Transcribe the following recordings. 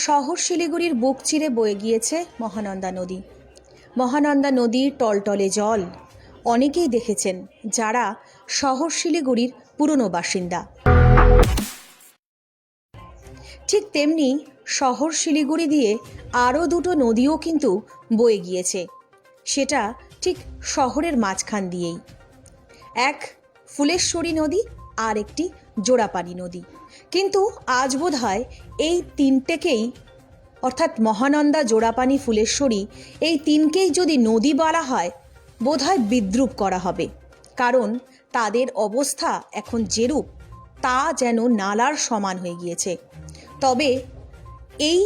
শহর শিলিগুড়ির বুক চিরে বয়ে গিয়েছে মহানন্দা নদী। মহানন্দা নদীর টলটলে জল অনেকেই দেখেছেন যারা শহর শিলিগুড়ির পুরনো বাসিন্দা। ঠিক তেমনি শহর শিলিগুড়ি দিয়ে আরও দুটো নদীও কিন্তু বয়ে গিয়েছে, সেটা ঠিক শহরের মাঝখান দিয়েই। এক ফুলেশ্বরী নদী আর একটি জোড়াপানি নদী। কিন্তু আজ বোধহয় এই তিনটেকেই অর্থাৎ মহানন্দা, জোড়াপানি, ফুলেশ্বরী এই তিনকেই যদি নদী বলা হয় বোধহয় বিদ্রূপ করা হবে, কারণ তাদের অবস্থা এখন যেরূপ তা যেন নালার সমান হয়ে গিয়েছে। তবে এই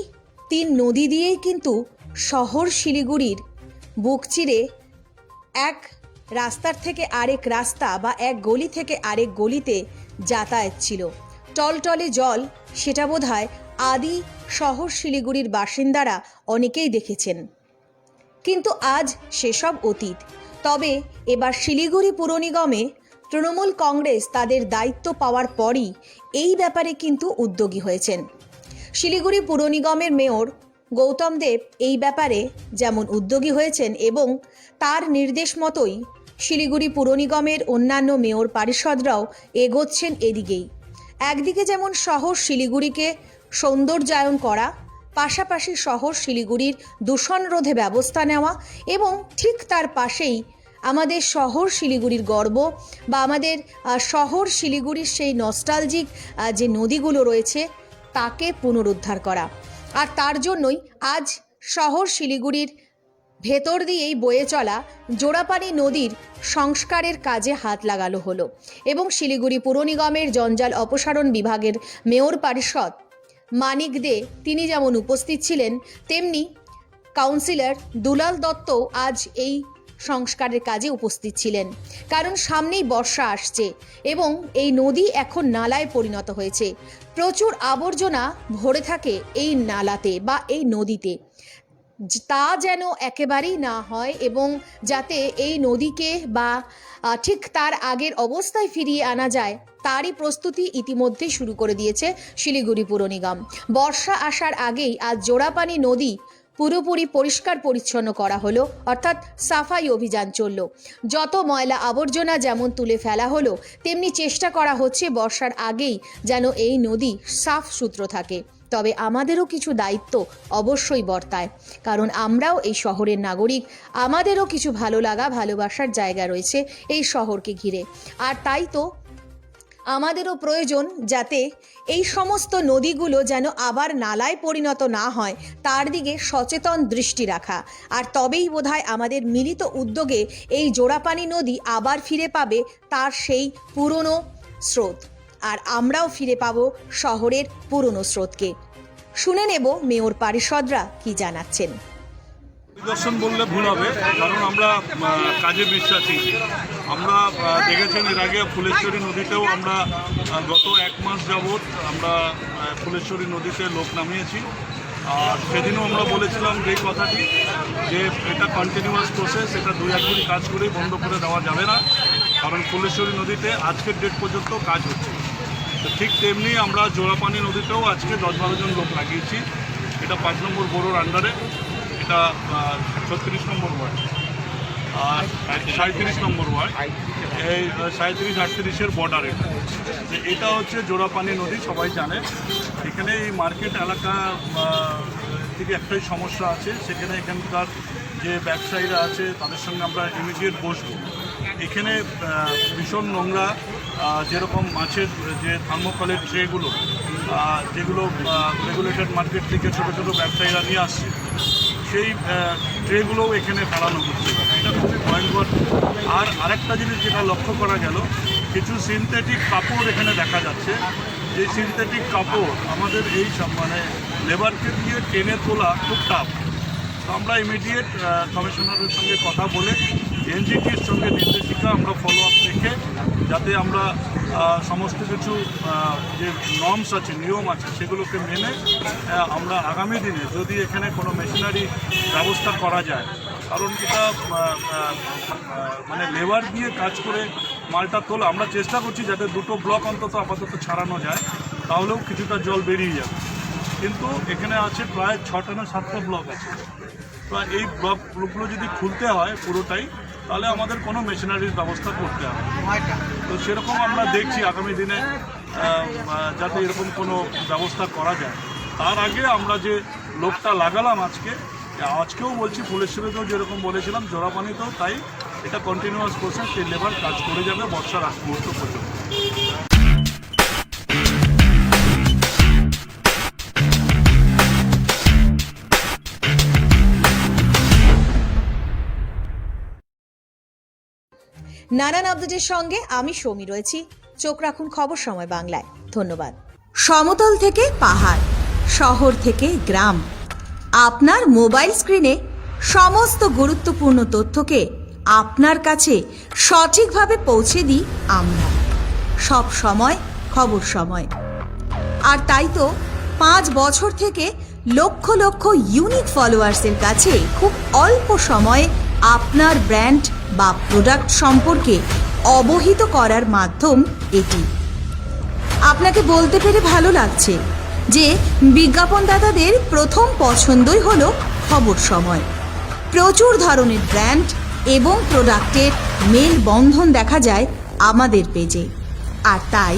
তিন নদী দিয়েই কিন্তু শহর শিলিগুড়ির বুক চিরে এক রাস্তার থেকে আরেক রাস্তা বা এক গলি থেকে আরেক গলিতে যাতায়াত ছিল। টলটলে জল, সেটা বোধহয় আদি শহর শিলিগুড়ির বাসিন্দারা অনেকেই দেখেছেন, কিন্তু আজ সেসব অতীত। তবে এবার শিলিগুড়ি পুর নিগমে তৃণমূল কংগ্রেস তাদের দায়িত্ব পাওয়ার পরই এই ব্যাপারে কিন্তু উদ্যোগী হয়েছেন। শিলিগুড়ি পুর নিগমের মেয়র গৌতম দেব এই ব্যাপারে যেমন উদ্যোগী হয়েছেন এবং তার নির্দেশ মতোই শিলিগুড়ি পুর নিগমের অন্যান্য মেয়র পারিষদরাও এগোচ্ছেন এদিকেই। একদিকে যেমন শহর শিলিগুড়িকে সৌন্দর্যায়ন করা, পাশাপাশি শহর শিলিগুড়ির দূষণ রোধে ব্যবস্থা নেওয়া এবং ঠিক তার পাশেই আমাদের শহর শিলিগুড়ির গর্ব বা আমাদের শহর শিলিগুড়ির সেই নস্টালজিক যে নদীগুলো রয়েছে তাকে পুনরুদ্ধার করা। আর তার জন্যই আজ শহর শিলিগুড়ির ভেতর দিয়েই বয়ে চলা জোড়াপানি নদীর সংস্কারের কাজে হাত লাগানো হলো এবং শিলিগুড়ি পুর নিগমের জঞ্জাল অপসারণ বিভাগের মেয়র পারিষদ মানিক দে তিনি যেমন উপস্থিত ছিলেন, তেমনি কাউন্সিলর দুলাল দত্ত আজ এই সংস্কারের কাজে উপস্থিত ছিলেন। কারণ সামনেই বর্ষা আসছে এবং এই নদী এখন নালায় পরিণত হয়েছে। প্রচুর আবর্জনা ভরে থাকে এই নালাতে বা এই নদীতে। তা যেন একেবারেই না হয় এবং যাতে এই নদীকে বা ঠিক তার আগের অবস্থায় ফিরিয়ে আনা যায় তারই প্রস্তুতি ইতিমধ্যেই শুরু করে দিয়েছে শিলিগুড়ি পুর নিগম। বর্ষা আসার আগেই আজ জোড়াপানি নদী পুরোপুরি পরিষ্কার পরিচ্ছন্ন করা হলো, অর্থাৎ সাফাই অভিযান চলল। যত ময়লা আবর্জনা যেমন তুলে ফেলা হলো, তেমনি চেষ্টা করা হচ্ছে বর্ষার আগেই যেন এই নদী সাফ সুতরো থাকে। তবে আমাদেরও কিছু দায়িত্ব অবশ্যই বর্তায়, কারণ আমরাও এই শহরের নাগরিক, আমাদেরও কিছু ভালো লাগা ভালোবাসার জায়গা রয়েছে এই শহরকে ঘিরে। আর তাই তো আমাদেরও প্রয়োজন যাতে এই সমস্ত নদীগুলো যেন আবার নালায় পরিণত না হয় তার দিকে সচেতন দৃষ্টি রাখা। আর তবেই বোধহয় আমাদের মিলিত উদ্যোগে এই জোড়াপানি নদী আবার ফিরে পাবে তার সেই পুরনো স্রোত, আর আমরাও ফিরে পাবো শহরের পুরনো স্রোতকে। শুনে নেব মেয়র পারিষদরা কি জানাচ্ছেন। পরিদর্শন বললে ভুল হবে, কারণ আমরা কাজে বিশ্বাসী। আমরা দেখেছেন এর আগে ফুলেশ্বরী নদীতেও আমরা গত 1 মাস যাবৎ আমরা ফুলেশ্বরী নদীতে লোক নামিয়েছি। আর সেদিনও আমরা বলেছিলাম যে কথাটি, যে এটা কন্টিনিউয়াস প্রসেস, এটা 2-1 দিন কাজ করেই বন্ধ করে দেওয়া যাবে না, কারণ ফুলেশ্বরী নদীতে আজকের ডেট পর্যন্ত কাজ হচ্ছে। তো ঠিক তেমনি আমরা জোড়াপানি নদীতেও আজকে 10-12 জন লোক লাগিয়েছি। এটা 5 নম্বর বোরোর আন্ডারে, এটা 36 নম্বর ওয়ার্ড আর 37 নম্বর ওয়ার্ড, এই 37-38-এর বর্ডারে। এটা হচ্ছে জোড়াপানি নদী, সবাই জানে। এখানে এই মার্কেট এলাকা থেকে একটাই সমস্যা আছে, সেখানে এখানকার যে ব্যবসায়ীরা আছে তাদের সঙ্গে আমরা ইমিডিয়েট বসবো। এখানে ভীষণ নোংরা, যেরকম মাছের যে থার্মোকলের ট্রেগুলো, যেগুলো রেগুলেটেড মার্কেট থেকে ছোটো ছোটো ব্যবসায়ীরা নিয়ে আসছে, সেই ট্রেগুলোও এখানে ফেলানো হচ্ছে। এটা খুবই ভয়ঙ্কর। আর আরেকটা জিনিস যেটা লক্ষ্য করা গেল, কিছু সিনথেটিক কাপড় এখানে দেখা যাচ্ছে। যে সিনথেটিক কাপড় আমাদের এই মানে লেবারকে দিয়ে টেনে তোলা খুব টাফ। তো আমরা ইমিডিয়েট কমিশনারের সঙ্গে কথা বলে এনজিটির সঙ্গে নির্দেশিকা আমরা ফলো আপ রেখে, যাতে আমরা সমস্ত কিছু যে নর্মস আছে, নিয়ম আছে, সেগুলোকে মেনে আমরা আগামী দিনে যদি এখানে কোনো মেশিনারি ব্যবস্থা করা যায়, কারণ এটা মানে লেবার দিয়ে কাজ করে মালটা তোলা, আমরা চেষ্টা করছি যাতে 2টো ব্লক অন্তত আপাতত ছাড়ানো যায়, তাহলেও কিছুটা জল বেরিয়ে যাবে। কিন্তু এখানে আছে প্রায় 6টা না 7টা ব্লক আছে। প্রায় এই ব্লকগুলো যদি খুলতে হয় পুরোটাই, তাহলে আমাদের কোনো মেশিনারির ব্যবস্থা করতে হবে। তো সেরকম আমরা দেখছি আগামী দিনে যাতে এরকম কোনো ব্যবস্থা করা যায়। তার আগে আমরা যে লোকটা লাগালাম আজকেও বলছি, ফুলেশ্বরীতেও যেরকম বলেছিলাম, জোড়াপানিতেও তাই, এটা কন্টিনিউয়াস প্রসেস। সেই লেবার কাজ করে যাবে বর্ষার আগ মুহূর্ত পর্যন্ত। নানান আপডেটের সঙ্গে আমি সৌমি রয়েছি। চোখ রাখুন খবর সময় বাংলায়। ধন্যবাদ। সমতল থেকে পাহাড়, শহর থেকে গ্রাম, আপনার মোবাইল স্ক্রিনে সমস্ত গুরুত্বপূর্ণ তথ্যকে আপনার কাছে সঠিকভাবে পৌঁছে দিই আমরা। সব সময় খবর সময়। আর তাই তো 5 বছর থেকে লক্ষ লক্ষ ইউনিক ফলোয়ার্সের কাছে খুব অল্প সময়ে আপনার ব্র্যান্ড বা প্রোডাক্ট সম্পর্কে অবহিত করার মাধ্যম এটি। আপনাকে বলতে পেরে ভালো লাগছে যে বিজ্ঞাপনদাতাদের প্রথম পছন্দই হলো খবর সময়। প্রচুর ধরনের ব্র্যান্ড এবং প্রোডাক্টের মেলবন্ধন দেখা যায় আমাদের পেজে। আর তাই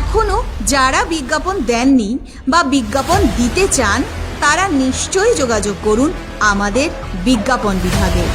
এখনও যারা বিজ্ঞাপন দেননি বা বিজ্ঞাপন দিতে চান, তারা নিশ্চয়ই যোগাযোগ করুন আমাদের বিজ্ঞাপন বিভাগে।